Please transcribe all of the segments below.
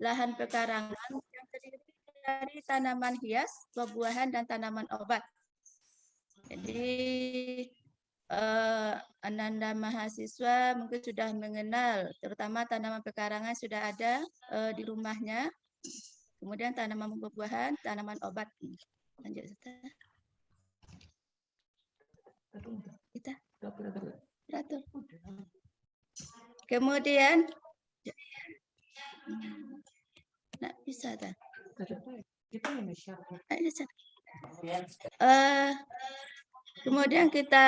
lahan pekarangan yang terdiri dari tanaman hias, buah-buahan, dan tanaman obat. Jadi Ananda mahasiswa mungkin sudah mengenal, terutama tanaman pekarangan sudah ada di rumahnya. Kemudian tanaman buah-buahan, tanaman obat. Lanjut, kita. Kemudian, nggak bisa dah. Kemudian kita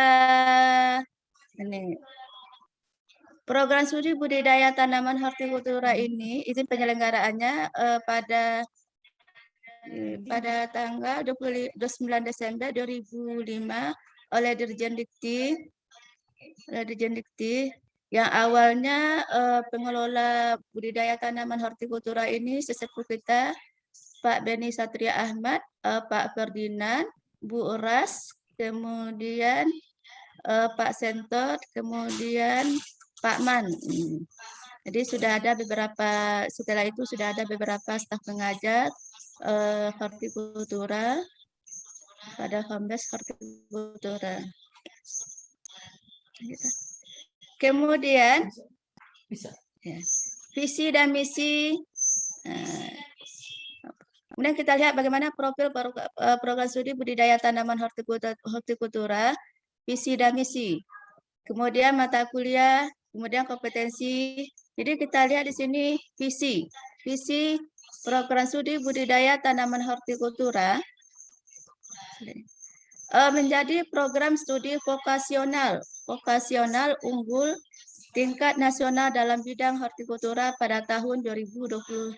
ini program studi budidaya tanaman hortikultura ini izin penyelenggaraannya pada tanggal 29 Desember 2005 oleh Dirjen Dikti yang awalnya pengelola budidaya tanaman hortikultura ini sesepuh kita Pak Beni Satria Ahmad, Pak Ferdinand, Bu Ras, kemudian Pak Sentot, kemudian Pak Man. Jadi sudah ada setelah itu sudah ada beberapa staf pengajar hortikultura pada Kombes Hortikultura. Kemudian visi dan misi. Kemudian kita lihat bagaimana profil program studi budidaya tanaman hortikultura, visi dan misi. Kemudian mata kuliah, kemudian kompetensi. Jadi kita lihat di sini visi. Visi program studi budidaya tanaman hortikultura menjadi program studi vokasional unggul tingkat nasional dalam bidang hortikultura pada tahun 2025.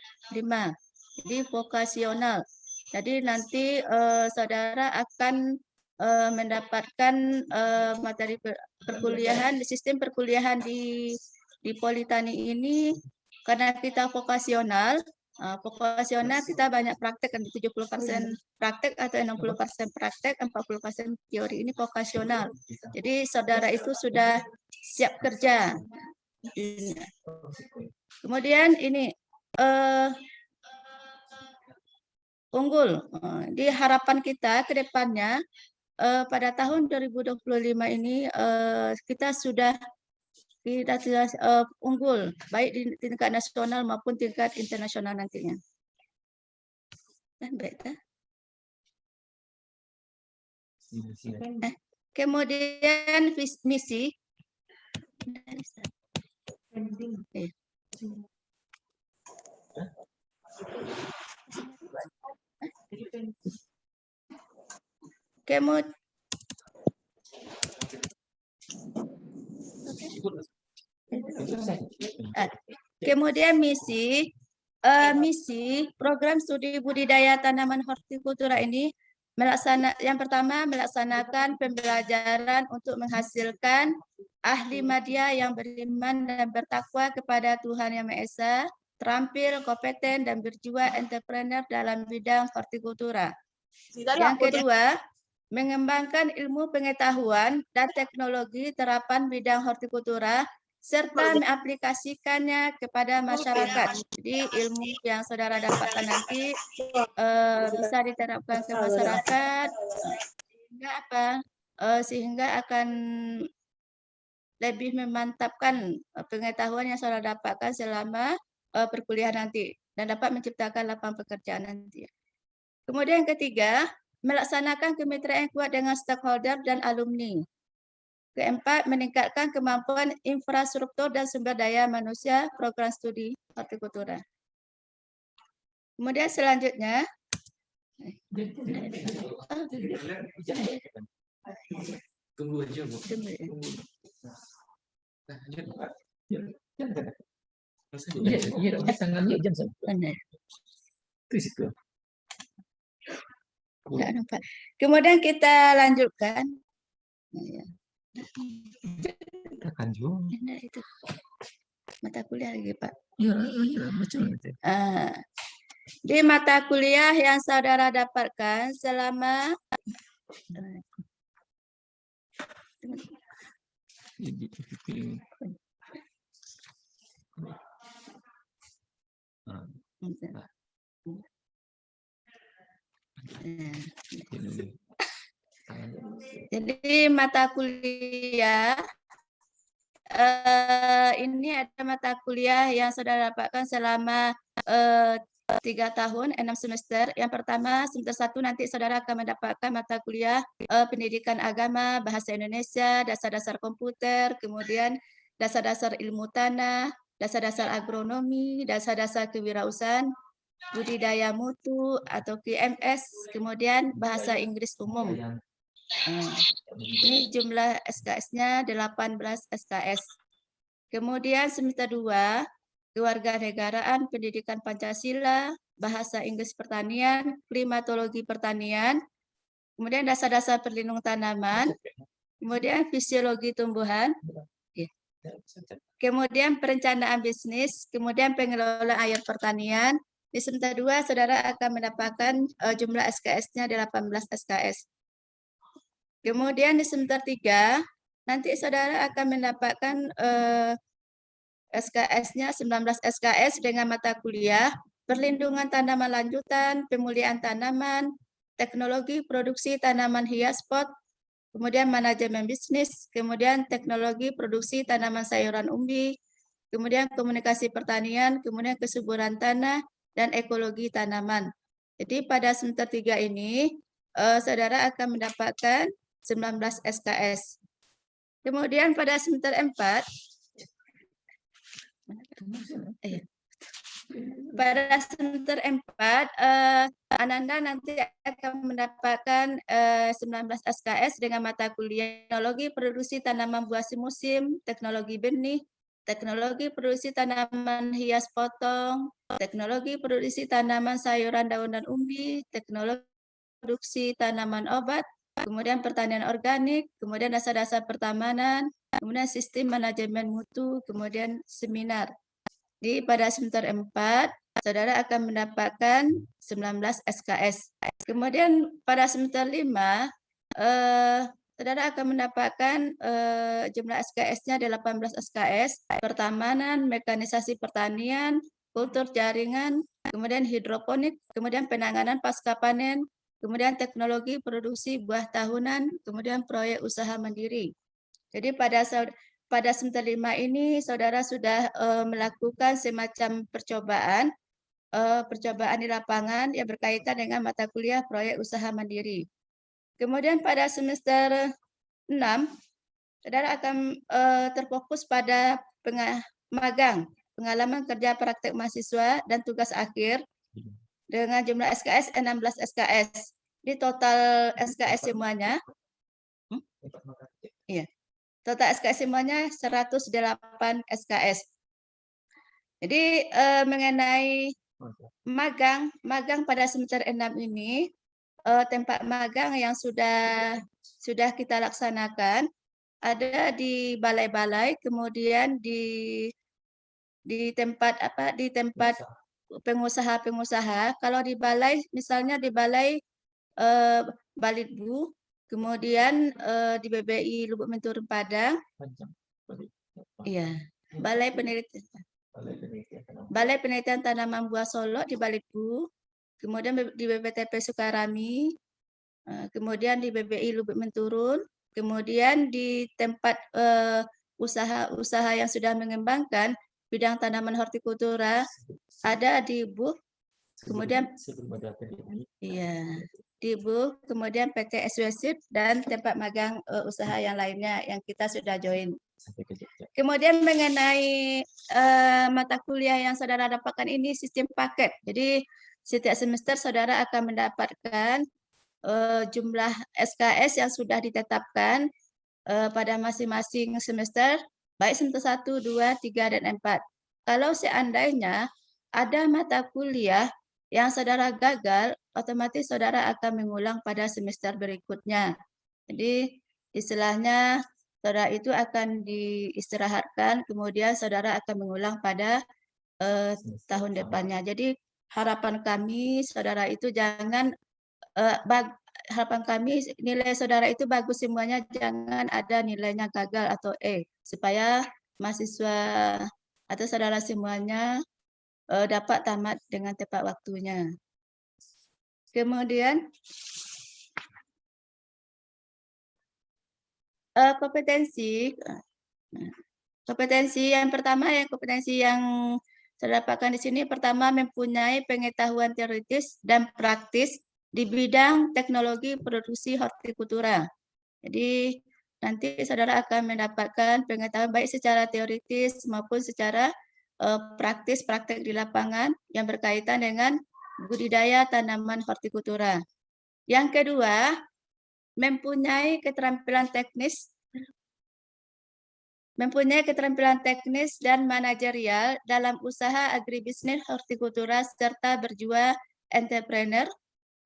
Jadi vokasional. Jadi nanti saudara akan mendapatkan materi perkuliahan, sistem perkuliahan di Politani ini karena kita vokasional. Vokasional kita banyak praktek, kan 70% praktek atau 60% praktek, 40% teori. Ini vokasional. Jadi saudara itu sudah siap kerja. Kemudian ini unggul. Di harapan kita ke depannya pada tahun 2025 ini kita sudah unggul baik di tingkat nasional maupun tingkat internasional nantinya. Baik, kemudian misi. Kemudian misi program studi budidaya tanaman hortikultura ini yang pertama melaksanakan pembelajaran untuk menghasilkan ahli media yang beriman dan bertakwa kepada Tuhan Yang Maha Esa, terampil, kompeten, dan berjiwa entrepreneur dalam bidang hortikultura. Yang kedua, mengembangkan ilmu pengetahuan dan teknologi terapan bidang hortikultura serta mengaplikasikannya kepada masyarakat. Jadi ilmu yang saudara dapatkan nanti bisa diterapkan ke masyarakat sehingga akan lebih memantapkan pengetahuan yang saudara dapatkan selama perkuliahan nanti dan dapat menciptakan lapangan pekerjaan nanti. Kemudian yang ketiga, melaksanakan kemitraan kuat dengan stakeholder dan alumni. Keempat, meningkatkan kemampuan infrastruktur dan sumber daya manusia program studi hortikultura. Kemudian selanjutnya, tunggu aja, Bu. Kemudian kita lanjutkan. Itu mata kuliah lagi, Pak. Di mata kuliah yang saudara dapatkan selama Jadi mata kuliah ini ada mata kuliah yang saudara dapatkan selama 3 tahun, 6 semester. Yang pertama, semester 1 nanti saudara akan mendapatkan mata kuliah pendidikan agama, bahasa Indonesia, dasar-dasar komputer, kemudian dasar-dasar ilmu tanah, dasar-dasar agronomi, dasar-dasar kewirausahaan, budidaya mutu atau QMS, kemudian bahasa Inggris umum. Ini jumlah SKS-nya 18 SKS. Kemudian semester 2, kewarganegaraan, pendidikan Pancasila, bahasa Inggris pertanian, klimatologi pertanian, kemudian dasar-dasar perlindungan tanaman, kemudian fisiologi tumbuhan, kemudian perencanaan bisnis, kemudian pengelolaan air pertanian. Di semester 2, saudara akan mendapatkan jumlah SKS-nya 18 SKS. Kemudian di semester 3, nanti saudara akan mendapatkan SKS-nya 19 SKS dengan mata kuliah perlindungan tanaman lanjutan, pemulihan tanaman, teknologi produksi tanaman hias pot, kemudian manajemen bisnis, kemudian teknologi produksi tanaman sayuran umbi, kemudian komunikasi pertanian, kemudian kesuburan tanah, dan ekologi tanaman. Jadi pada semester 3 ini, saudara akan mendapatkan 19 SKS. Kemudian pada semester 4, pada semester 4, Ananda nanti akan mendapatkan 19 SKS dengan mata kuliah teknologi produksi tanaman buah semusim, teknologi benih, teknologi produksi tanaman hias potong, teknologi produksi tanaman sayuran daun dan umbi, teknologi produksi tanaman obat, kemudian pertanian organik, kemudian dasar-dasar pertamanan, kemudian sistem manajemen mutu, kemudian seminar. Di pada semester 4, saudara akan mendapatkan 19 SKS. Kemudian pada semester 5, saudara akan mendapatkan jumlah SKS-nya 18 SKS, pertamanan, mekanisasi pertanian, kultur jaringan, kemudian hidroponik, kemudian penanganan pasca panen, kemudian teknologi produksi buah tahunan, kemudian proyek usaha mandiri. Jadi pada semester 5 ini saudara sudah melakukan semacam percobaan di lapangan yang berkaitan dengan mata kuliah proyek usaha mandiri. Kemudian pada semester 6, saudara akan terfokus pada magang, pengalaman kerja praktek mahasiswa dan tugas akhir dengan jumlah SKS 16 SKS. Di total SKS semuanya, total SKS semuanya 108 SKS. Jadi mengenai magang pada semester 6 ini, tempat magang yang sudah kita laksanakan ada di balai-balai, kemudian di tempat pengusaha-pengusaha. Kalau di balai, misalnya di balai Balitbu, kemudian di BBI Lubuk Menturun Padang, Balai Penelitian Tanaman Buah Solo di Balitbu, kemudian di BPTP Sukarami, kemudian di BBI Lubuk Menturun, kemudian di tempat usaha-usaha yang sudah mengembangkan bidang tanaman hortikultura ada di BUH, kemudian di BUH, kemudian PT SWSIP dan tempat magang usaha yang lainnya yang kita sudah join. Kemudian mengenai mata kuliah yang saudara dapatkan ini sistem paket. Jadi setiap semester saudara akan mendapatkan jumlah SKS yang sudah ditetapkan pada masing-masing semester, baik semester 1, 2, 3, dan 4. Kalau seandainya ada mata kuliah yang saudara gagal, otomatis saudara akan mengulang pada semester berikutnya. Jadi istilahnya saudara itu akan diistirahatkan, kemudian saudara akan mengulang pada tahun depannya. Jadi harapan kami saudara itu jangan harapan kami nilai saudara itu bagus semuanya, jangan ada nilainya gagal atau supaya mahasiswa atau saudara semuanya dapat tamat dengan tepat waktunya. Kemudian kompetensi yang pertama, kompetensi yang saya dapatkan di sini, pertama mempunyai pengetahuan teoritis dan praktis di bidang teknologi produksi hortikultura. Jadi nanti saudara akan mendapatkan pengetahuan baik secara teoritis maupun secara praktis, praktek di lapangan yang berkaitan dengan budidaya tanaman hortikultura. Yang kedua, mempunyai keterampilan teknis dan manajerial dalam usaha agribisnis hortikultura serta berjiwa entrepreneur.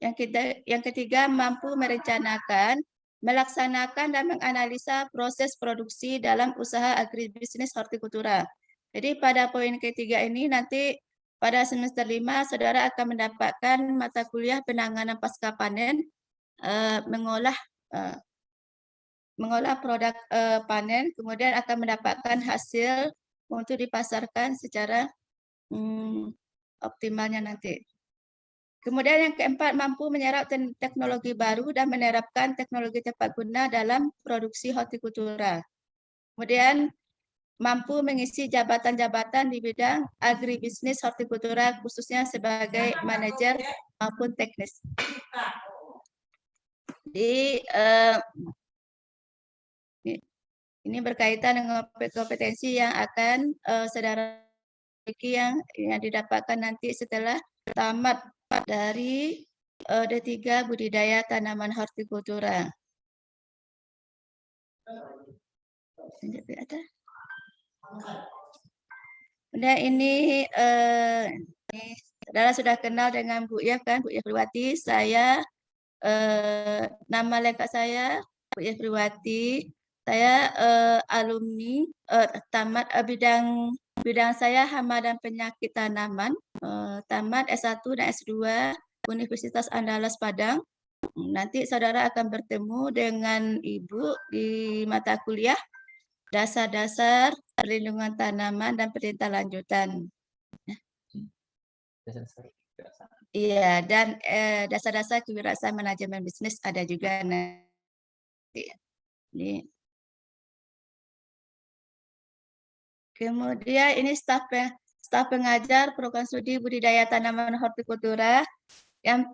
Yang ketiga, mampu merencanakan, melaksanakan dan menganalisa proses produksi dalam usaha agribisnis hortikultura. Jadi pada poin ketiga ini nanti pada semester 5 saudara akan mendapatkan mata kuliah penanganan pasca panen, mengolah produk panen, kemudian akan mendapatkan hasil untuk dipasarkan secara optimalnya nanti. Kemudian yang keempat, mampu menyerap teknologi baru dan menerapkan teknologi tepat guna dalam produksi hortikultura. Kemudian mampu mengisi jabatan-jabatan di bidang agribisnis hortikultura khususnya sebagai manajer maupun teknis. Jadi ini berkaitan dengan kompetensi yang akan saudara miliki yang didapatkan nanti setelah tamat dari D3 budidaya tanaman hortikultura. Nah ini saudara sudah kenal dengan Bu Yef kan, Bu Yef Priwati. Saya nama lengkap saya Bu Yef Priwati. Saya alumni tamat bidang saya hama dan penyakit tanaman, tamat S1 dan S2 Universitas Andalas Padang. Nanti saudara akan bertemu dengan Ibu di mata kuliah dasar-dasar perlindungan tanaman dan perintah lanjutan. Iya, dan dasar-dasar kewirausahaan manajemen bisnis ada juga nanti. Ini. Kemudian ini staf pengajar program studi budidaya tanaman hortikultura. Yang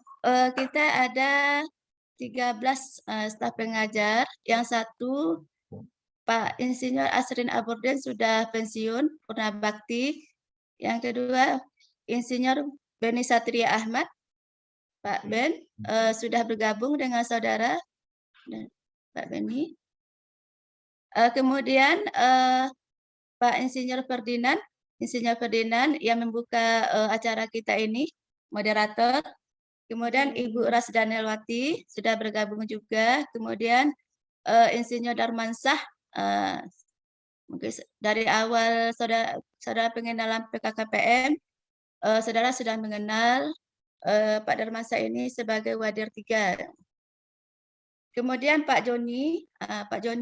kita ada 13 staf pengajar. Yang satu Pak Insinyur Asrin Aburdin sudah pensiun purna bakti. Yang kedua Insinyur Beni Satria Ahmad. Pak Ben sudah bergabung dengan saudara Pak Beni. Kemudian Pak Insinyur Ferdinand yang membuka acara kita ini, moderator. Kemudian Ibu Rasdanelwati sudah bergabung juga. Kemudian Insinyur Darmansah, mungkin dari awal saudara pengenalan PKKPM, saudara sudah mengenal Pak Darmansah ini sebagai Wadir 3. Kemudian Pak Joni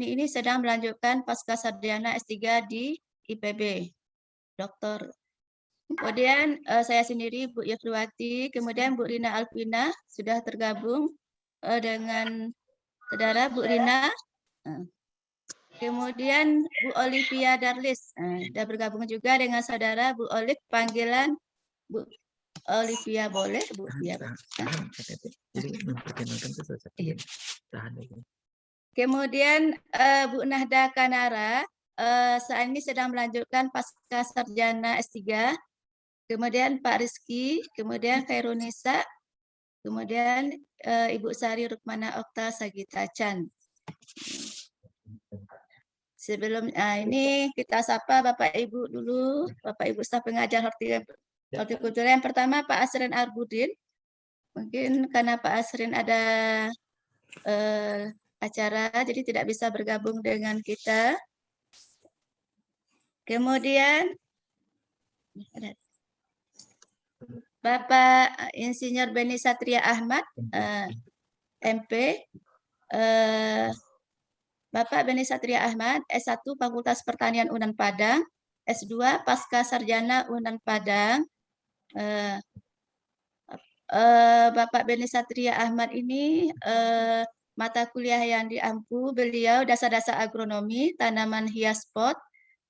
ini sedang melanjutkan pasca sarjana S3 di IPB, doktor. Kemudian saya sendiri Bu Yefriwati, kemudian Bu Rina Alvina sudah tergabung dengan saudara Bu Rina. Kemudian Bu Olivia Darlis sudah bergabung juga dengan saudara Bu Olive, panggilan Bu Olivia boleh Bu? Ya. Kemudian Bu Nahda Kanara saat ini sedang melanjutkan pasca sarjana S3. Kemudian Pak Rizky, kemudian Khairunisa, kemudian Ibu Sari Rukmana Okta Sagita Chan. Sebelum ini kita sapa Bapak Ibu dulu, Bapak Ibu staf pengajar hortikultura. Yang pertama Pak Asrin Arbudin. Mungkin karena Pak Asrin ada acara, jadi tidak bisa bergabung dengan kita. Kemudian Bapak Insinyur Beni Satria Ahmad, MP. Bapak Beni Satria Ahmad, S1 Fakultas Pertanian UNAN Padang, S2 Pasca Sarjana UNAN Padang, Bapak Beni Satria Ahmad ini mata kuliah yang diampu beliau dasar-dasar agronomi, tanaman hias pot,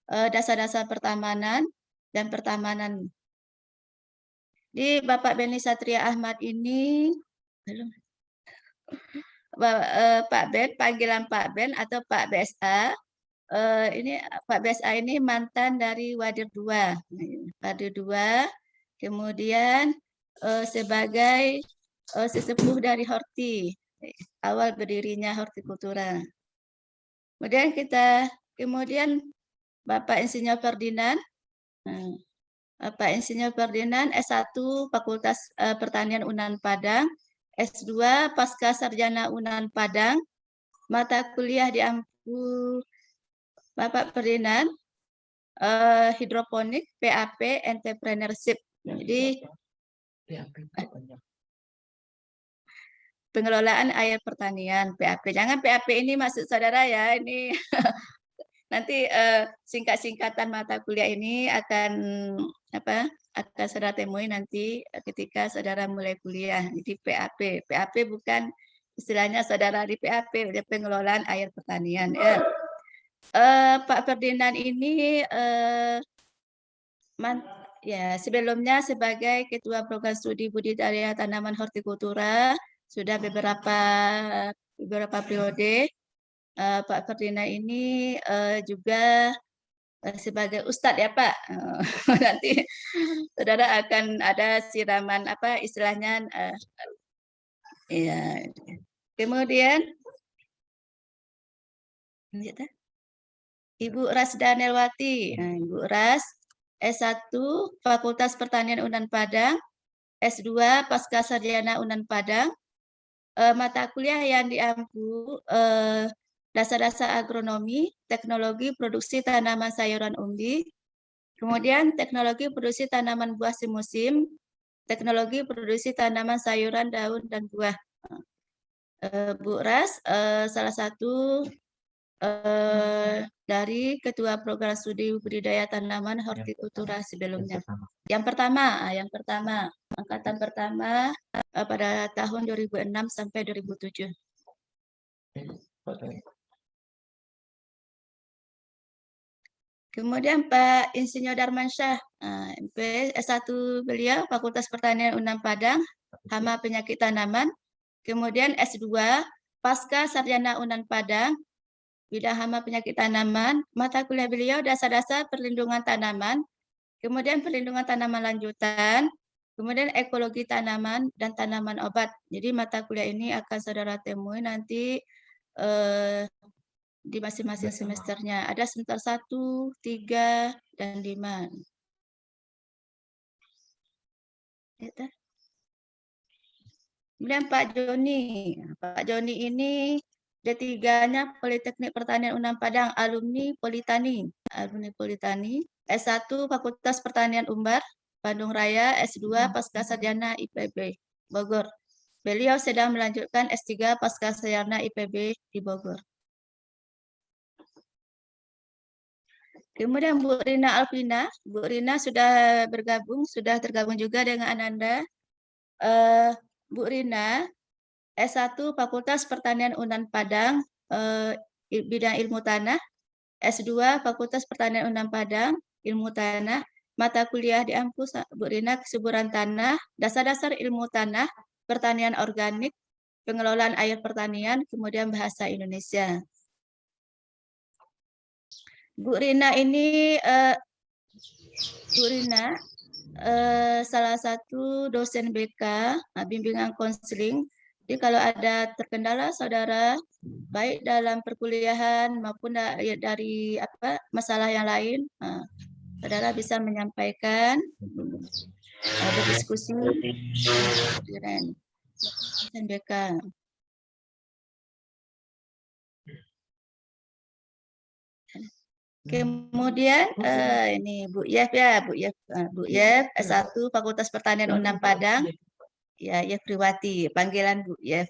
dasar-dasar pertamanan, dan pertamanan. Di Bapak Beni Satria Ahmad ini, belum. Pak Ben, panggilan Pak Ben atau Pak BSA. Ini Pak BSA ini mantan dari Wadir 2. Wadir 2, kemudian sebagai sesepuh dari Horti, awal berdirinya Hortikultura. Kemudian Bapak Insinyur Ferdinand. Bapak Insinyur Ferdinand S1 Fakultas Pertanian Unan Padang, S2 Pasca Sarjana Unan Padang, mata kuliah diampu Bapak Ferdinand hidroponik, PAP, entrepreneurship. Jadi pengelolaan air pertanian, PAP. Jangan PAP ini maksud saudara ya, ini nanti singkat-singkatan mata kuliah ini akan saudara temui nanti ketika saudara mulai kuliah. Jadi PAP bukan istilahnya saudara di PAP, pengelolaan air pertanian. Pak Ferdinand ini sebelumnya sebagai Ketua Program Studi Budidaya Tanaman Hortikultura sudah beberapa periode. Pak Ferdinand ini juga sebagai Ustadz ya Pak. Nanti saudara akan ada siraman istilahnya. Ya. Kemudian Ibu Rasda Nelwati. Ibu Ras S1 Fakultas Pertanian Unan Padang, S2 Pasca Sarjana Unan Padang. Mata kuliah yang diampu dasar-dasar agronomi, teknologi produksi tanaman sayuran umbi, kemudian teknologi produksi tanaman buah semusim, teknologi produksi tanaman sayuran daun dan buah. Bu Ras salah satu dari Ketua Program Studi Budidaya Tanaman Hortikultura sebelumnya. Yang pertama, angkatan pertama pada tahun 2006 sampai 2007. Kemudian Pak Insinyur Darmansyah, S1 beliau Fakultas Pertanian Unan Padang, Hama Penyakit Tanaman. Kemudian S2 Pasca Sarjana Unan Padang, bidang hama penyakit tanaman. Mata kuliah beliau dasar-dasar perlindungan tanaman, kemudian perlindungan tanaman lanjutan, kemudian ekologi tanaman dan tanaman obat. Jadi mata kuliah ini akan saudara temui nanti di masing-masing semesternya. Ada semester 1, 3, dan 5. Kemudian Pak Joni. Pak Joni ini D3-nya Politeknik Pertanian Unan Padang, alumni Politani. S1 Fakultas Pertanian Umbar, Bandung Raya, S2 Pasca Sarjana IPB, Bogor. Beliau sedang melanjutkan S3 Pasca Sarjana IPB di Bogor. Kemudian Bu Rina Alvina. Bu Rina sudah tergabung juga dengan Ananda. Bu Rina, S1 Fakultas Pertanian Unan Padang, bidang ilmu tanah. S2 Fakultas Pertanian Unan Padang, ilmu tanah. Mata kuliah diampu Bu Rina kesuburan tanah, dasar-dasar ilmu tanah, pertanian organik, pengelolaan air pertanian, kemudian bahasa Indonesia. Bu Rina ini salah satu dosen BK, bimbingan konseling. Jadi kalau ada terkendala saudara, baik dalam perkuliahan maupun dari masalah yang lain, saudara bisa menyampaikan, berdiskusi dengan dosen BK. Kemudian ini Bu Yef ya, Bu Yef S1 Fakultas Pertanian Unan Padang, ya Yef Priwati, panggilan Bu Yef.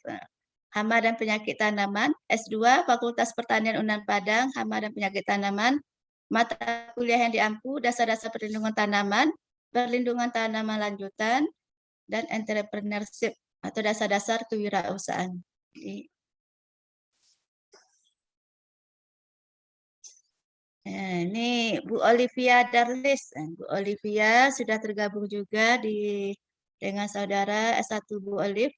Hama dan Penyakit Tanaman, S2 Fakultas Pertanian Unan Padang, Hama dan Penyakit Tanaman. Mata kuliah yang diampu dasar-dasar perlindungan tanaman, perlindungan tanaman lanjutan, dan entrepreneurship atau dasar-dasar kewirausahaan. Ini Bu Olivia Darlis. Bu Olivia sudah tergabung juga dengan saudara S1 Bu Oliv.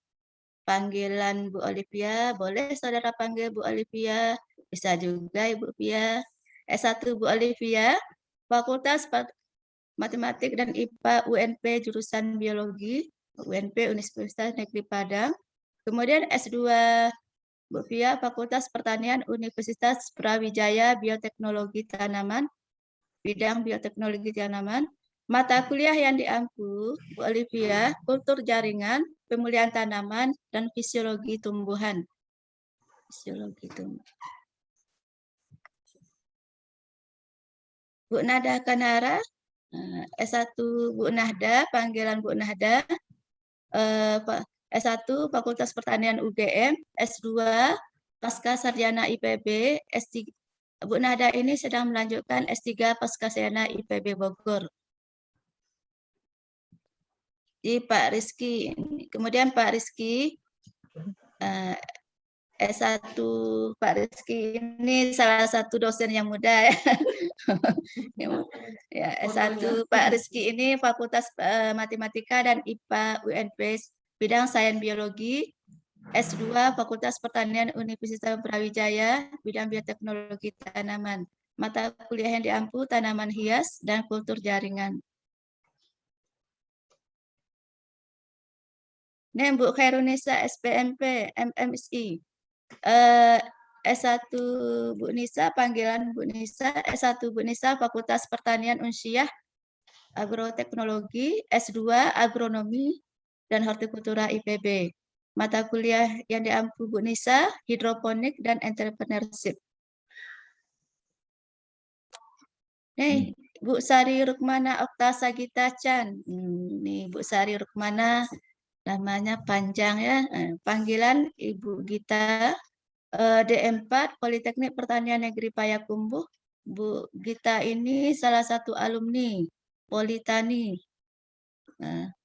Panggilan Bu Olivia, boleh saudara panggil Bu Olivia, bisa juga Ibu Pia. S1 Bu Olivia, Fakultas Matematik dan IPA UNP jurusan Biologi, UNP Universitas Negeri Padang. Kemudian S2 Bu Pia, Fakultas Pertanian Universitas Brawijaya Bioteknologi Tanaman, bidang bioteknologi tanaman. Mata kuliah yang diampu Bu Olivia, kultur jaringan, pemulihan tanaman, dan fisiologi tumbuhan. Fisiologi tumbuhan. Bu Nada Kanara, S1 Bu Nahda, panggilan Bu Nahda, S1 Fakultas Pertanian UGM, S2 Pasca Sarjana IPB, S3 Bu Nada ini sedang melanjutkan S3 Pasca Sarjana IPB Bogor. Di Pak Rizky, kemudian Pak Rizky S1 Pak Rizky ini salah satu dosen yang muda ya. S1 Pak Rizky ini Fakultas Matematika dan IPA UNP bidang Sains Biologi. S2 Fakultas Pertanian Universitas Brawijaya bidang bioteknologi tanaman. Mata kuliah yang diampu tanaman hias dan kultur jaringan. Ini Bu Khairunisa SPMP MMSI. S1 Bu Nisa, panggilan Bu Nisa, S1 Bu Nisa, Fakultas Pertanian Unsyah, Agroteknologi, S2 Agronomi dan Hortikultura IPB. Mata kuliah yang diampu Bu Nisa, Hidroponik dan Entrepreneurship. Nih, Bu Sari Rukmana Okta Sagita Chan. Nih, Bu Sari Rukmana, namanya panjang ya. Panggilan Ibu Gita, D4 Politeknik Pertanian Negeri Payakumbuh. Bu Gita ini salah satu alumni Politani. Nah,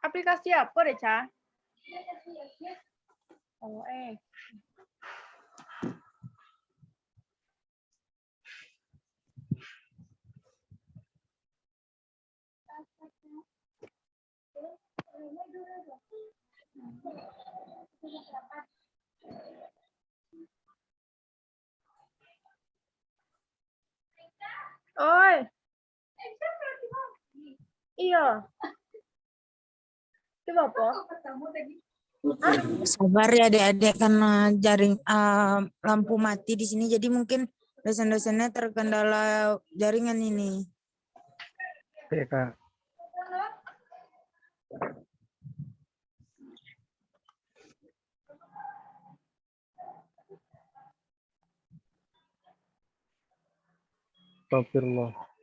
Aplikasi apa deh, Ca? Oh, Oi. Iya. Coba apa? Sabar ya adik-adik karena jaring lampu mati di sini jadi mungkin dosen-dosennya terkendala jaringan ini. Oke, Kak. Astagfirullah.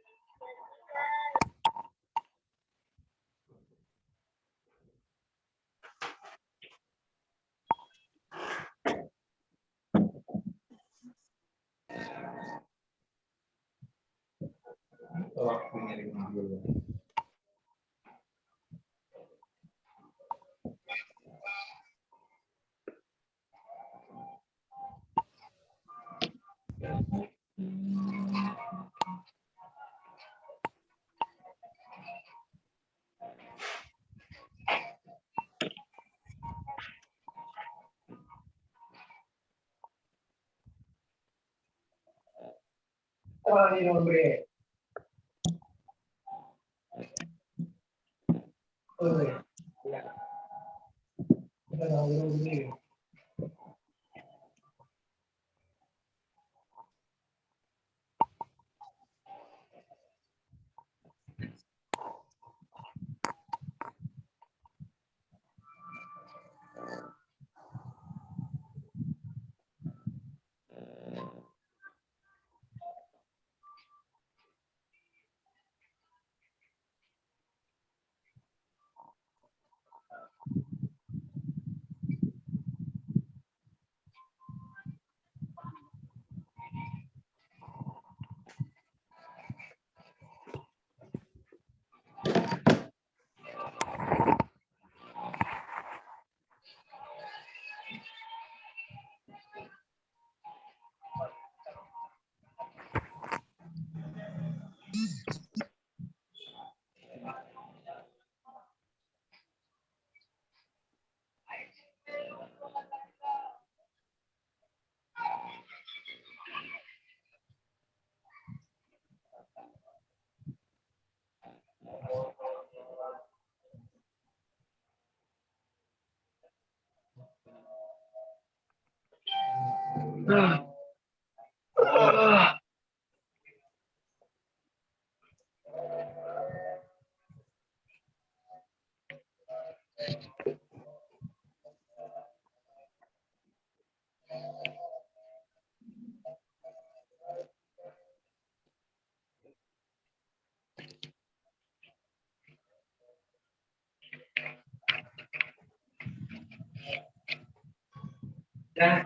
Dah,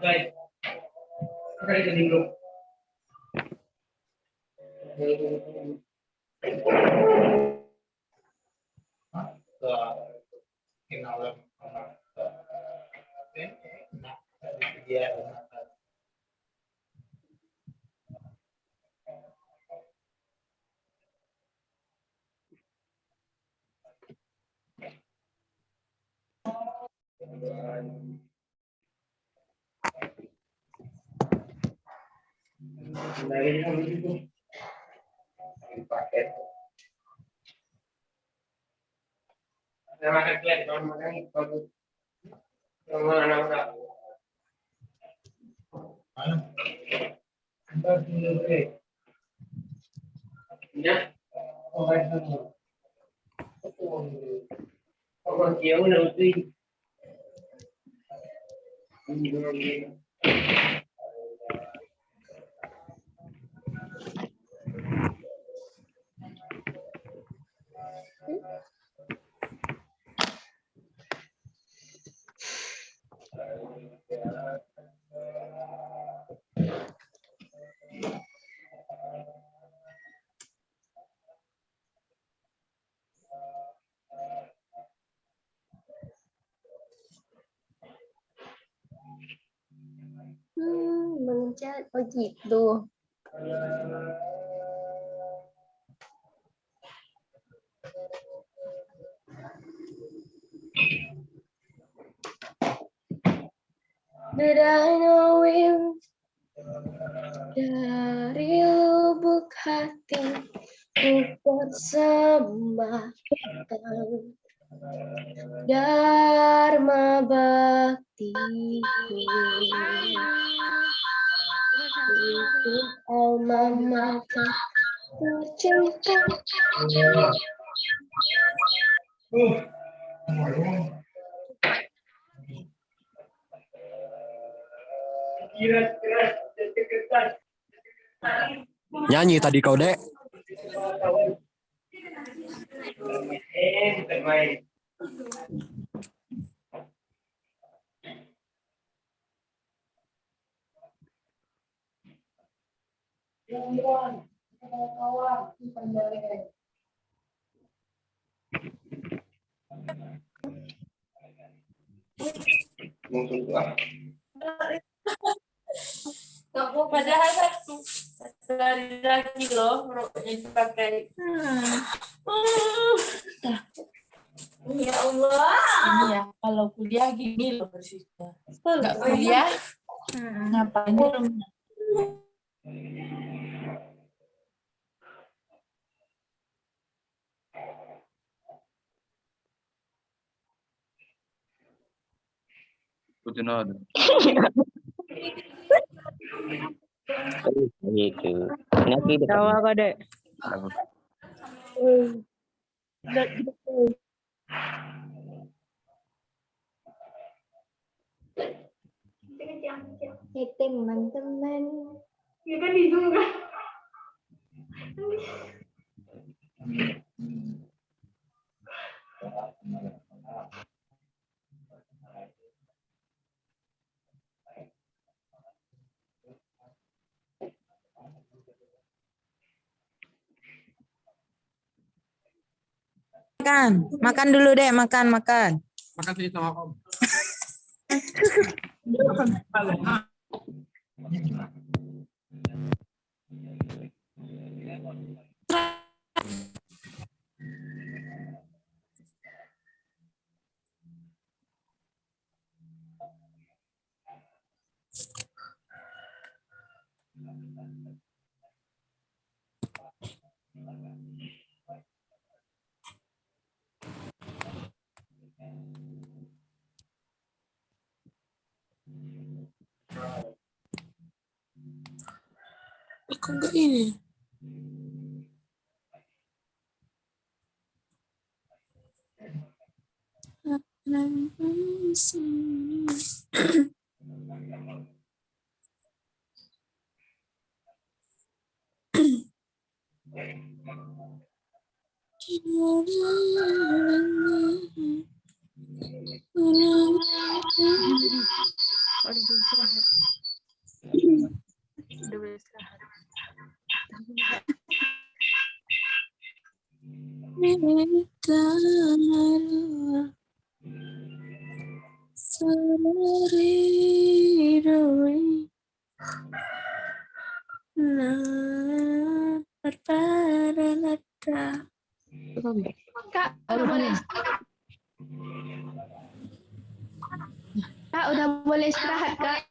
baik. Kita ke minggu. Mencat, oh gitu. Did I know him? Dari lubuk hati ku persembahkan Dharma baktiku untuk alma mater tercinta. Nyanyi tadi kau, Dek. Kamu padahal satu lagi loh rokoknya dipakai. Ya Allah. Ini ya kalau kuliah gini loh bersihnya. Enggak kuliah. Ngapain di rumah? Gitu. Nanti Tahu kok, Dek. Teman-teman. Kita di Zoom kan? Makan dulu, Dek, makan. Makasih sama Om. Kok enggak ini? Kak, udah boleh. Kak, udah boleh istirahat, Kak.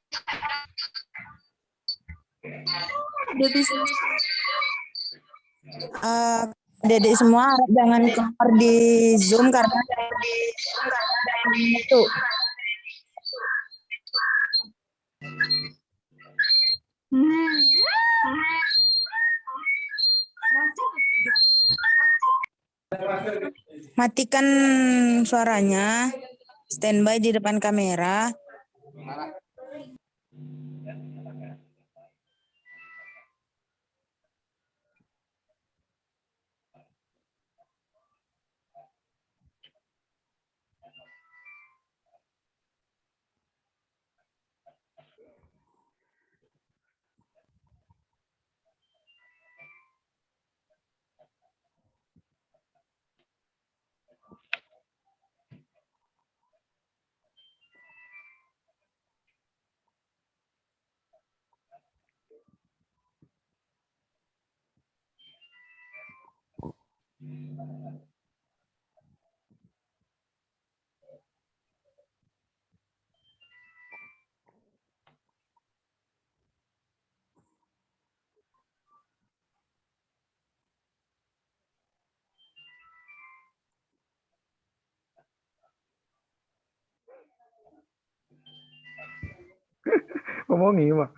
Dedek semua harap jangan keluar di Zoom karena itu. Matikan suaranya, standby di depan kamera. Ngomongi, Mak.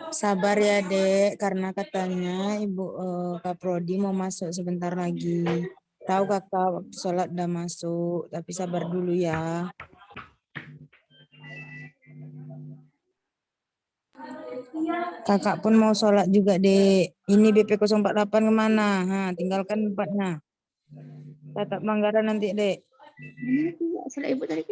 Sabar ya, Dek, karena katanya Ibu Kak Prodi mau masuk sebentar lagi. Tahu Kakak waktu sholat udah masuk, tapi sabar dulu ya. Kakak pun mau sholat juga, Dek. Ini BP 048 kemana? Tinggalkan tempatnya. Tatap Manggaran nanti, Dek. Salah ibu tadi.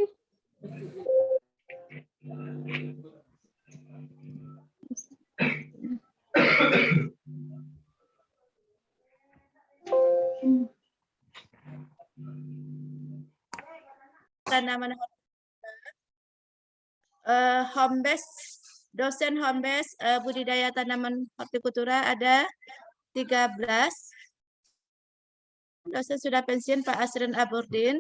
Tanaman home base, dosen home base budidaya tanaman hortikultura ada 13. Dosen sudah pensiun Pak Asrin Aburdin,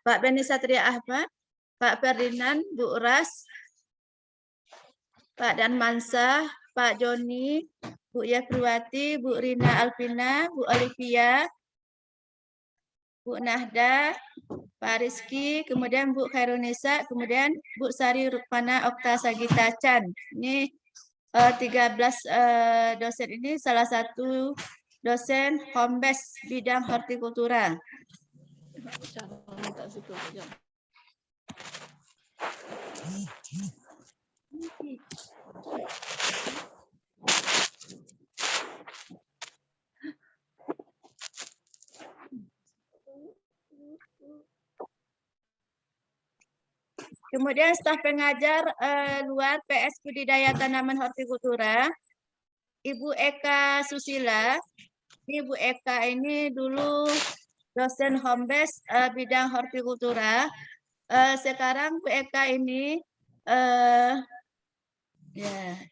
Pak Beni Satria Ahmad, Pak Ferdinand, Bu Ras, Pak Dan Mansah, Pak Joni, Bu Yakruwati, Bu Rina Alvina, Bu Olivia, Bu Nahda, Pak Rizky, kemudian Bu Khairunisa, kemudian Bu Sari Rukmana Okta Sagita Chan. Ini 13 dosen ini salah satu dosen home base bidang hortikultura. Kemudian staf pengajar luar PS Budidaya Tanaman Hortikultura, Ibu Eka Susila. Ibu Eka ini dulu dosen home base bidang hortikultura. Sekarang Bu Eka ini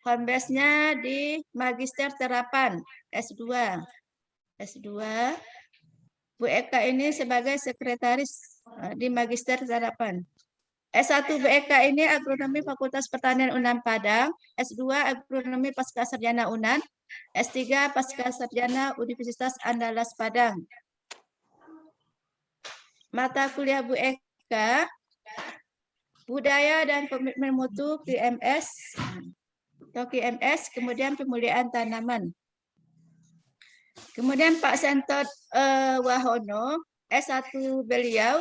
home base-nya di Magister Terapan S2. Bu Eka ini sebagai sekretaris di Magister Terapan. S1 Bu Eka ini Agronomi Fakultas Pertanian UNAN Padang, S2 Agronomi Pasca Sarjana UNAN, S3 Pasca Sarjana Universitas Andalas Padang. Mata kuliah Bu Eka, Budaya dan Komitmen Mutu QMS, atau QMS, kemudian Pemuliaan Tanaman. Kemudian Pak Sentot Wahono, S1 beliau,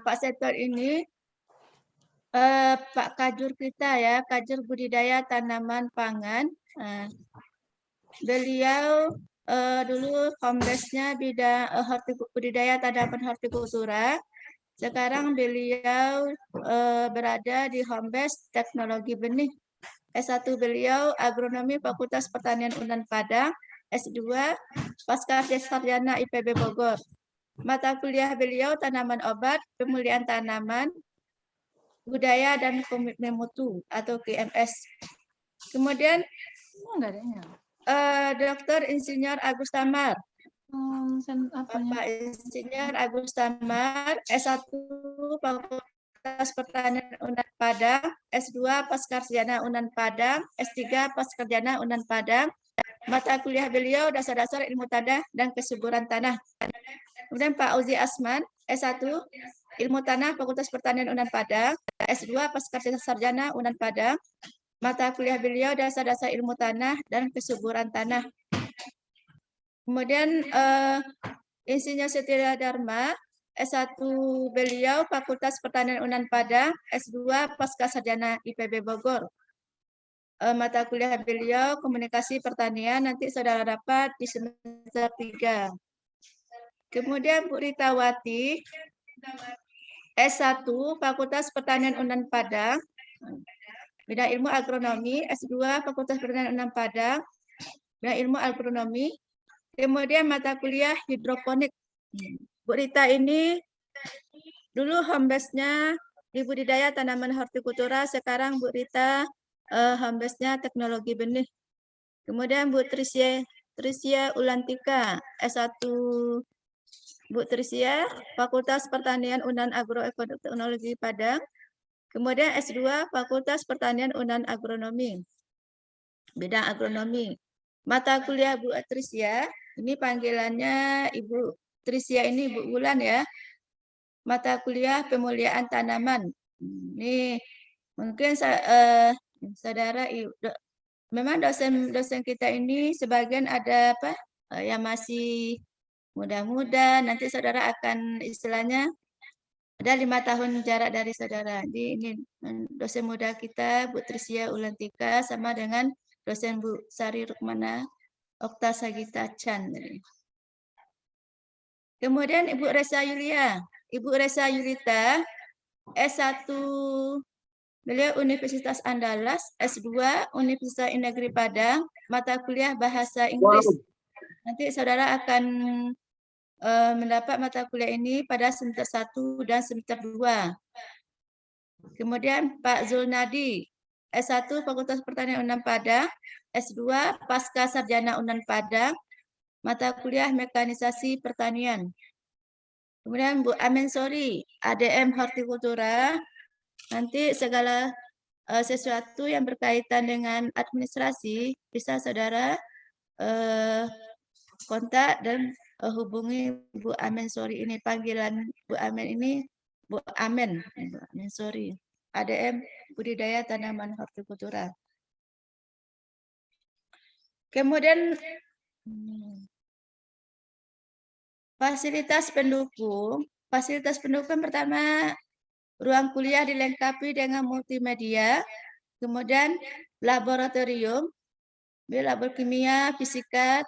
Pak Sentot ini Pak Kajur kita ya, Kajur Budidaya Tanaman Pangan. Beliau dulu home base-nya bidang budidaya tanaman hortikultura. Sekarang beliau berada di home base teknologi benih. S1 beliau Agronomi Fakultas Pertanian UNAN Padang, S2 Pasca Sarjana IPB Bogor. Mata kuliah beliau Tanaman Obat, Pemuliaan Tanaman, Budaya dan Komitmen Mutu atau QMS. Kemudian Dr. Insinyur Agus Tamar. Bapak Insinyur Agus Tamar, S1 Fakultas Pertanian UNAN Padang, S2 Pascasarjana UNAN Padang, S3 Pascasarjana UNAN Padang. Mata kuliah beliau Dasar-dasar Ilmu Tanah dan Kesuburan Tanah. Kemudian Pak Uzi Asman, S1 Ilmu Tanah Fakultas Pertanian UNAN Padang, S2 Pascasarjana UNAN Padang. Mata kuliah beliau Dasar-dasar Ilmu Tanah dan Kesuburan Tanah. Kemudian Insinyur Setia Dharma, S1 beliau Fakultas Pertanian UNAN Padang, S2 Pascasarjana IPB Bogor. Mata kuliah beliau Komunikasi Pertanian, nanti saudara dapat di semester 3. Kemudian Bu Ritawati, S1 Fakultas Pertanian UNAN Padang, bidang ilmu agronomi, S2 Fakultas Pertanian UNAN Padang, bidang ilmu agronomi. Kemudian mata kuliah hidroponik. Bu Rita ini dulu home base-nya di budidaya tanaman hortikultura, sekarang Bu Rita home base-nya teknologi benih. Kemudian Bu Trisia Ulantika, S1 Bu Trisia, Fakultas Pertanian UNAN Agroteknologi Padang. Kemudian S2 Fakultas Pertanian UNAN Agronomi, bidang agronomi. Mata kuliah Bu Trisia, ini panggilannya Ibu Trisia ini Bu Wulan ya. Mata kuliah Pemuliaan Tanaman. Ini mungkin saudara memang dosen kita ini sebagian ada apa yang masih muda-muda, nanti saudara akan istilahnya ada 5 tahun jarak dari saudara. Jadi ini dosen muda kita Bu Trisia Ulantika sama dengan dosen Bu Sari Rukmana Okta Sagita Chan. Kemudian Ibu Resa Yulia. Ibu Resa Yulita, S1 beliau Universitas Andalas, S2 Universitas Negeri Padang, mata kuliah Bahasa Inggris. Nanti saudara akan mendapat mata kuliah ini pada semester 1 dan semester 2. Kemudian Pak Zulnadi, S1 Fakultas Pertanian UNAN Padang, S2 Pasca Sarjana UNAN Padang, mata kuliah Mekanisasi Pertanian. Kemudian Bu Amensori, ADM Hortikultura, nanti segala sesuatu yang berkaitan dengan administrasi bisa saudara kontak dan hubungi Bu Amensori ini. Panggilan Bu Amen ini Bu Amen, Bu Amensori, ADM Budidaya Tanaman Hortikultura. Kemudian fasilitas pendukung. Fasilitas pendukung pertama, ruang kuliah dilengkapi dengan multimedia, kemudian laboratorium, labor kimia, fisika,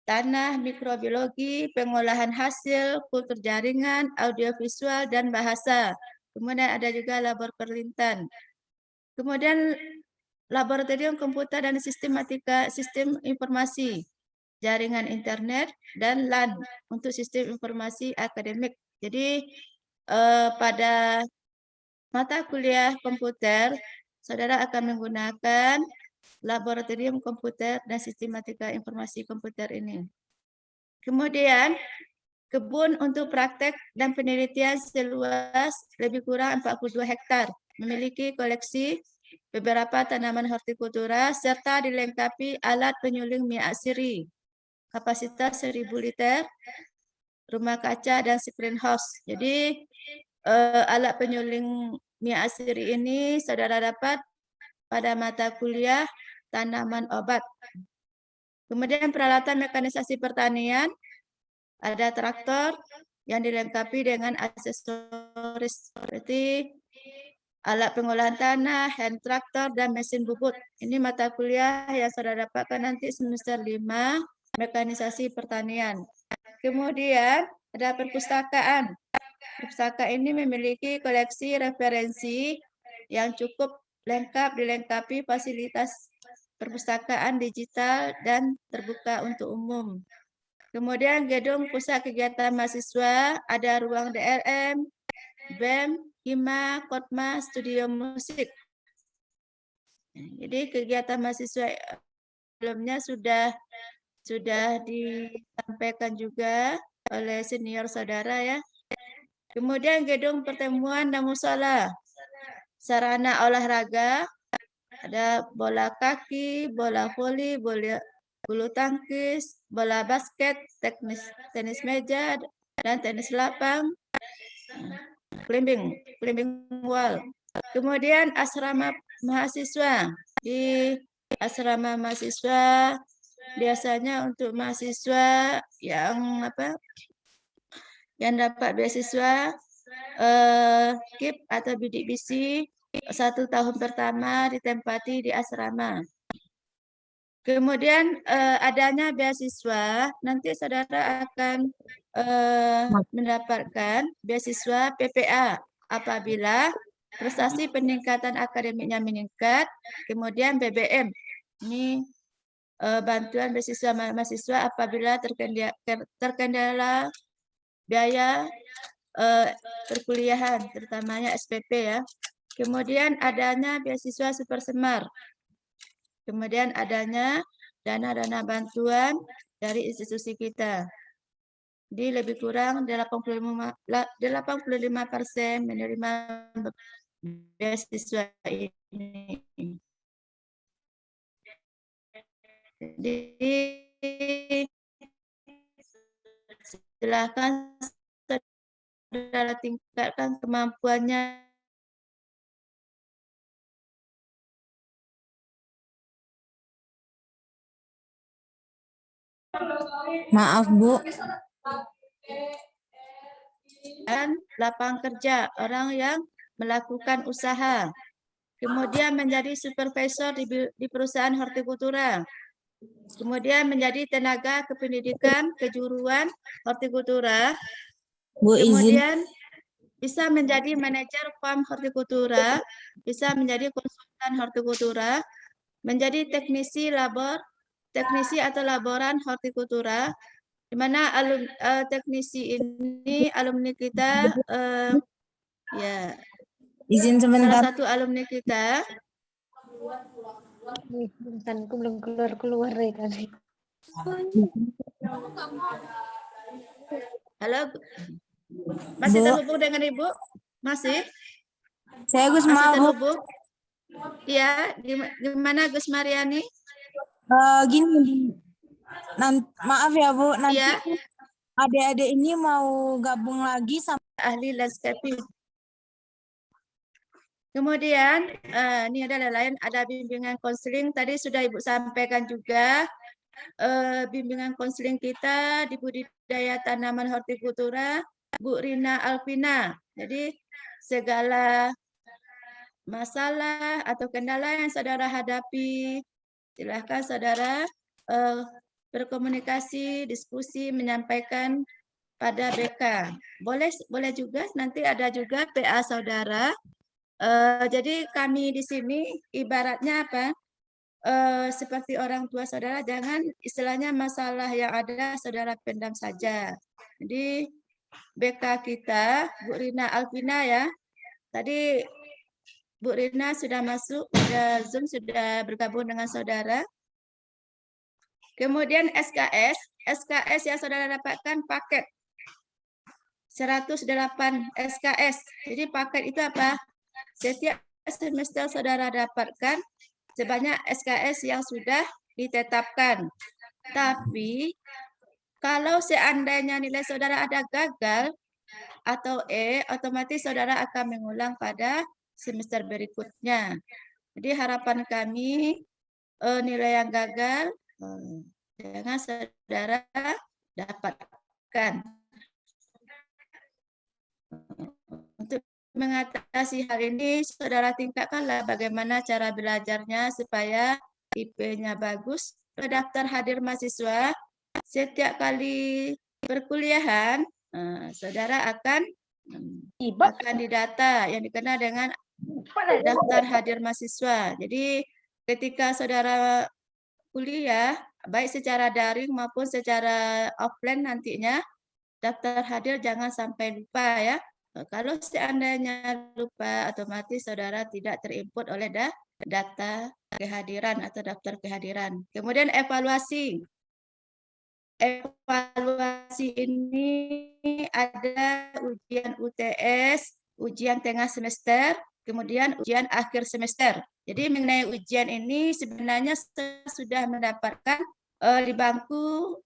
tanah, mikrobiologi, pengolahan hasil, kultur jaringan, audiovisual, dan bahasa. Kemudian ada juga labor perlintan. Kemudian laboratorium komputer dan sistematika, sistem informasi, jaringan internet, dan LAN untuk sistem informasi akademik. Jadi pada mata kuliah komputer, saudara akan menggunakan laboratorium komputer dan sistematika informasi komputer ini. Kemudian Kebun untuk praktek dan penelitian seluas lebih kurang 42 hektar. Memiliki koleksi beberapa tanaman hortikultura serta dilengkapi alat penyuling minyak siri. Kapasitas 1000 liter, rumah kaca dan screen house. Jadi alat penyuling minyak siri ini saudara dapat pada mata kuliah tanaman obat. Kemudian peralatan mekanisasi pertanian, ada traktor yang dilengkapi dengan aksesoris seperti alat pengolahan tanah, hand traktor, dan mesin bubut. Ini mata kuliah yang saudara dapatkan nanti semester 5, mekanisasi pertanian. Kemudian ada perpustakaan. Perpustakaan ini memiliki koleksi referensi yang cukup lengkap, dilengkapi fasilitas perpustakaan digital dan terbuka untuk umum. Kemudian gedung pusat kegiatan mahasiswa, ada ruang DLM, BEM, Hima, Kotma, studio musik. Jadi kegiatan mahasiswa sebelumnya sudah disampaikan juga oleh senior saudara ya. Kemudian gedung pertemuan dan mushola, sarana olahraga, ada bola kaki, bola voli, bola bulu tangkis, bola basket, tenis meja, dan tenis lapang, climbing wall. Kemudian asrama mahasiswa. Di asrama mahasiswa biasanya untuk mahasiswa yang dapat beasiswa KIP atau bidik misi 1 tahun pertama ditempati di asrama. Kemudian adanya beasiswa, nanti saudara akan mendapatkan beasiswa PPA apabila prestasi peningkatan akademiknya meningkat. Kemudian BBM, ini bantuan beasiswa mahasiswa apabila terkendala biaya perkuliahan, terutamanya SPP ya. Kemudian adanya beasiswa Super Semar. Kemudian adanya dana-dana bantuan dari institusi kita. Di lebih kurang 85% menerima beasiswa ini. Jadi silakan saudara tingkatkan kemampuannya. Maaf, Bu. Dan lapangan kerja, orang yang melakukan usaha. Kemudian menjadi supervisor di perusahaan hortikultura. Kemudian menjadi tenaga kependidikan kejuruan hortikultura. Bu, izin. Kemudian bisa menjadi manajer farm hortikultura, bisa menjadi konsultan hortikultura, menjadi teknisi atau laboran hortikultura, di mana teknisi ini alumni kita ya. Izin sebentar. Salah satu alumni kita. Aku belum keluar tadi. Halo, masih Bu. terhubung dengan Ibu? Masih? Saya Gus Masih mau, Bu. terhubung? Iya, gimana Gus Mariani? Gini, maaf ya Bu, nanti Iya. adik-adik ini mau gabung lagi sama Ahli landscaping. Kemudian ini adalah ada bimbingan konseling. Tadi sudah Ibu sampaikan juga bimbingan konseling kita di budidaya tanaman hortikultura Bu Rina Alvina. Jadi segala masalah atau kendala yang saudara hadapi, silakan saudara berkomunikasi, diskusi, menyampaikan pada BK. Boleh juga, nanti ada juga PA saudara. Jadi kami di sini ibaratnya apa? Seperti orang tua saudara, jangan istilahnya masalah yang ada saudara pendam saja. Jadi BK kita, Bu Rina Alvina ya. Tadi Bu Rina sudah masuk, sudah Zoom, sudah bergabung dengan saudara. Kemudian SKS yang saudara dapatkan paket 108 SKS. Jadi paket itu apa? Setiap semester saudara dapatkan sebanyak SKS yang sudah ditetapkan. Tapi kalau seandainya nilai saudara ada gagal atau otomatis saudara akan mengulang pada semester berikutnya. Jadi harapan kami nilai yang gagal jangan saudara dapatkan. Untuk mengatasi hal ini, saudara tingkatkanlah bagaimana cara belajarnya supaya IP-nya bagus. Daftar hadir mahasiswa, setiap kali perkuliahan, saudara akan didata yang dikenal dengan daftar hadir mahasiswa. Jadi ketika saudara kuliah, baik secara daring maupun secara offline nantinya, daftar hadir jangan sampai lupa ya. Kalau seandainya lupa, otomatis saudara tidak terinput oleh data kehadiran atau daftar kehadiran. Kemudian evaluasi. Evaluasi ini ada ujian UTS, ujian tengah semester, kemudian ujian akhir semester. Jadi mengenai ujian ini sebenarnya sudah mendapatkan di bangku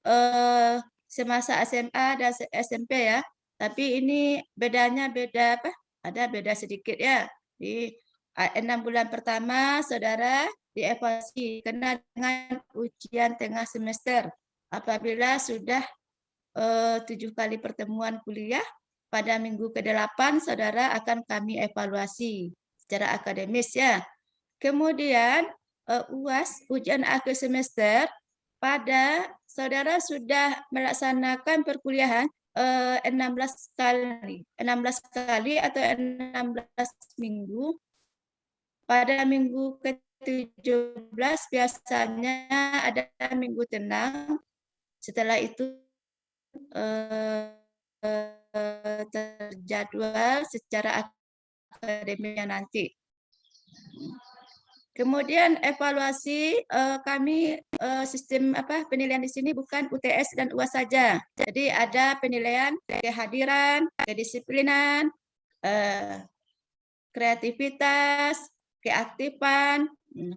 semasa SMA dan SMP ya. Tapi ini bedanya beda apa? Ada beda sedikit ya. Di 6 bulan pertama saudara dievaluasi kena dengan ujian tengah semester. Apabila sudah 7 kali pertemuan kuliah, pada minggu ke-8 saudara akan kami evaluasi secara akademis ya. Kemudian UAS, ujian akhir semester, pada saudara sudah melaksanakan perkuliahan 16 kali atau 16 minggu. Pada minggu ke-17 biasanya ada minggu tenang. Setelah itu terjadwal secara akademiknya nanti. Kemudian evaluasi kami sistem penilaian di sini bukan UTS dan UAS saja. Jadi ada penilaian kehadiran, kedisiplinan, kreativitas, keaktifan,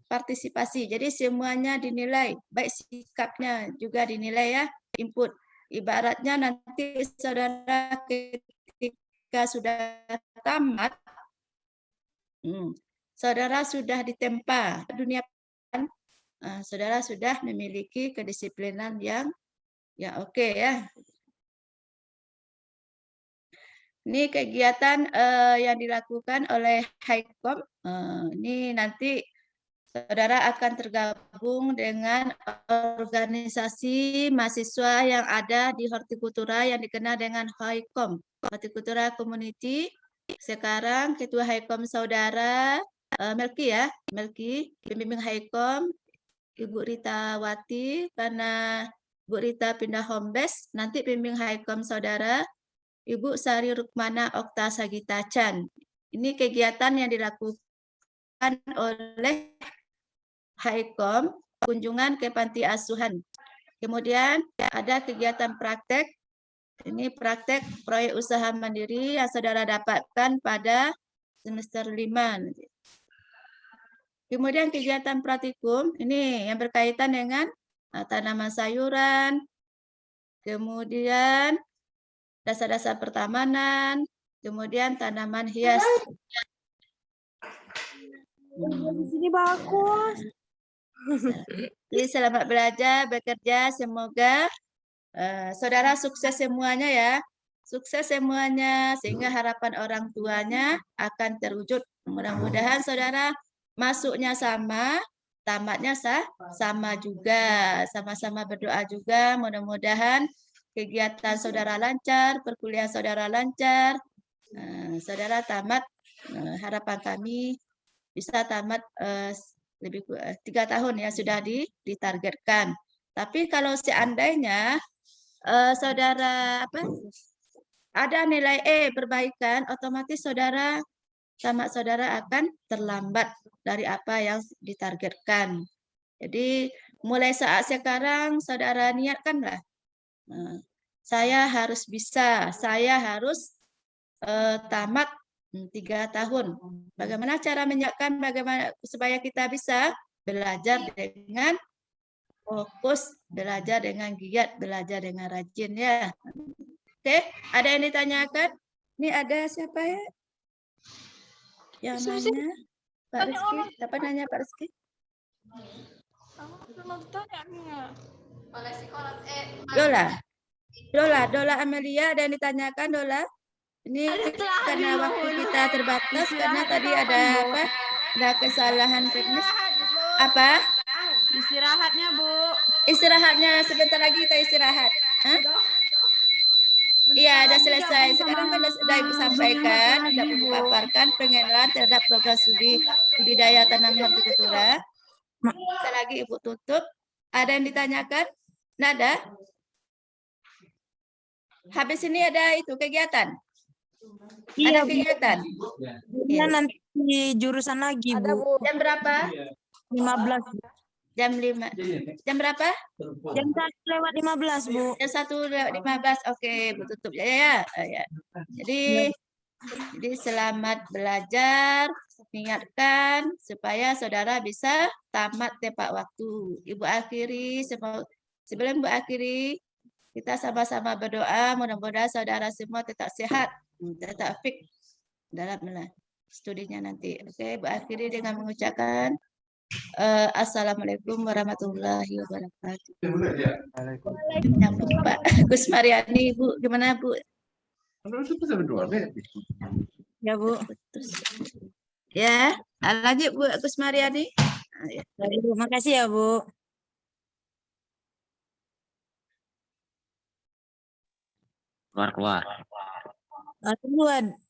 partisipasi. Jadi semuanya dinilai, baik sikapnya juga dinilai ya, input. Ibaratnya nanti saudara ketika sudah tamat, saudara sudah ditempa dunia, saudara sudah memiliki kedisiplinan yang oke ya. Ini kegiatan yang dilakukan oleh HICOM. Ini nanti saudara akan tergabung dengan organisasi mahasiswa yang ada di hortikultura yang dikenal dengan HICOM, Hortikultura Community. Sekarang Ketua HICOM saudara Melki ya, Melki, pembimbing HICOM, Ibu Rita Wati, karena Bu Rita pindah home base, nanti pembimbing HICOM saudara Ibu Sari Rukmana Okta Sagita Chan. Ini kegiatan yang dilakukan oleh HICOM, kunjungan ke panti asuhan. Kemudian ada kegiatan praktek. Ini praktek proyek usaha mandiri yang saudara dapatkan pada semester 5. Kemudian kegiatan praktikum, ini yang berkaitan dengan tanaman sayuran, kemudian dasar-dasar pertamanan, kemudian tanaman hias. Di sini bagus. Jadi selamat belajar, bekerja, semoga saudara sukses semuanya ya. Sukses semuanya sehingga harapan orang tuanya akan terwujud. Mudah-mudahan saudara masuknya sama, tamatnya sama juga. Sama-sama berdoa juga, mudah-mudahan kegiatan saudara lancar, perkuliahan saudara lancar, saudara tamat, harapan kami bisa tamat lebih 3 tahun ya sudah ditargetkan. Tapi kalau seandainya saudara ada nilai perbaikan, otomatis saudara tamat saudara akan terlambat dari apa yang ditargetkan. Jadi mulai saat sekarang saudara niatkanlah Saya harus bisa, saya harus tamat 3 tahun. Bagaimana cara menyiapkan bagaimana supaya kita bisa belajar dengan fokus, belajar dengan giat, belajar dengan rajin ya. Oke, ada yang ditanyakan? Ini ada siapa ya? Yang nanya? Pak Rizky, siapa nanya Pak Rizky? Dola Amelia, ada yang ditanyakan Dola? Ini karena waktu kita terbatas, karena tadi ada apa? Ada kesalahan teknis. Apa? Istirahatnya, Bu. Istirahatnya sebentar lagi kita istirahat. Hah? Iya, sudah selesai. Sekarang kan sudah Ibu sampaikan, sudah Ibu paparkan pengenalan terhadap program studi budidaya tanaman hortikultura. Sekali lagi Ibu tutup. Ada yang ditanyakan? Nggak ada? Habis ini ada itu kegiatan? Ada kegiatan? Iya, nanti di jurusan lagi, Bu. Jam berapa? 15. Jam 5. Jam berapa? Jam 1:15, Bu. Jam 1:15. Oke, Bu tutup ya. Jadi selamat belajar, ingatkan supaya saudara bisa tamat tepat waktu. Ibu akhiri, sebelum Ibu akhiri, kita sama-sama berdoa, mudah-mudahan saudara semua tetap sehat, tetap fit dalam studinya nanti. Oke, Ibu akhiri dengan mengucapkan Assalamualaikum warahmatullahi wabarakatuh. Nyambung Pak Gus Mariani, Bu, gimana Bu? Ya, Bu. Ya, lanjut Bu Gus Mariani. Baik, Bu. Makasih ya, Bu. Keluar.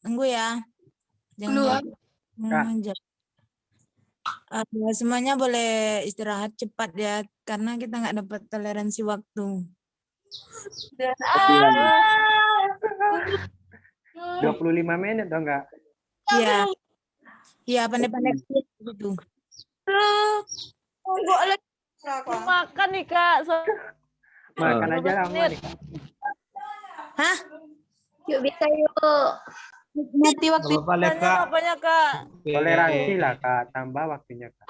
Tunggu ya. Jangan semuanya boleh istirahat cepat ya, karena kita nggak dapat toleransi waktu. 25 menit dong enggak? Iya. Iya, pandai-pandai gitu. Makan nih, Kak. Makan aja lama nih. Hah? Yuk bisa yuk. Nanti waktu Apanya, Kak? Toleransi lah Kak, tambah waktunya Kak.